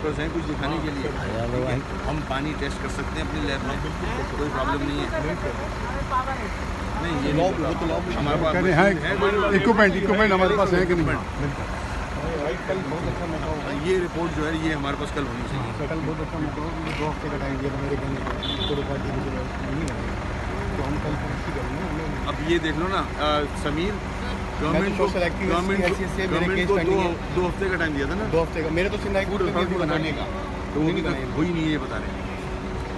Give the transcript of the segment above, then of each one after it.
Doctors हैं कुछ दिखाने के लिए। हम पानी टेस्ट कर सकते हैं अपनी लैब में, कोई प्रॉब्लम नहीं है। नहीं ये हमारे पास इक्विपमेंट हमारे पास है कि नहीं? ये रिपोर्ट जो है ये हमारे पास कल होनी चाहिए। कल बहुत अच्छा मौका 2 हफ्ते का टाइम दिया मेरे कहने का, तो हम कल करेंगे। अब ये देख लो ना समीर, गवर्नमेंट को 2 हफ्ते का टाइम दिया था ना, 2 हफ्ते का। मेरे तो सिंधा बनाने का तो वो भी हुई नहीं है, ये बता रहे हैं।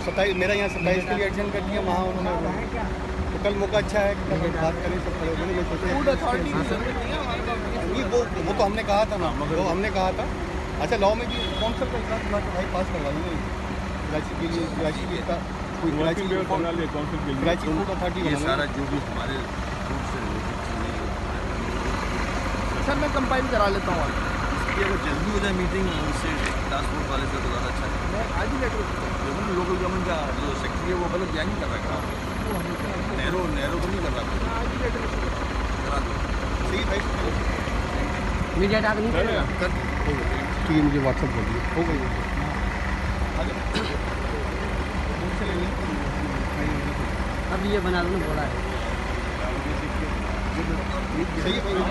27 मेरा यहाँ 27 के लिए एडजन कर दिया, वहाँ उन्होंने। तो कल मौका अच्छा है कि कल बात करें सब खड़े होकर। ये सोचे वो तो हमने कहा था ना, वो हमने कहा था। अच्छा लॉ में भी काउंसिल का हिसाब भाई पास करवा देंगे कराची के लिए, कराची के का कोई कराची फूड अथॉरिटी। ये सारा जो भी हमारे फूड से रिलेटेड चीज़ें सर मैं कंपाइल करा लेता हूँ। इसकी अगर जल्दी हो जाए मीटिंग उससे टास्क फोर्स वाले से तो ज़्यादा अच्छा है। मैं आज ही लेटर लोकल गवर्नमेंट का जो सेक्रेटरी है वो गलत बयान नहीं कर रहा है, नहरों को नहीं कर रहा, आज ही लेटर करा दो। सही भाई मीडिया टाक नहीं करेगा। ठीक है, मुझे व्हाट्सअप कर दिए हो गई। अब ये बना दो बोला है सही है भाई।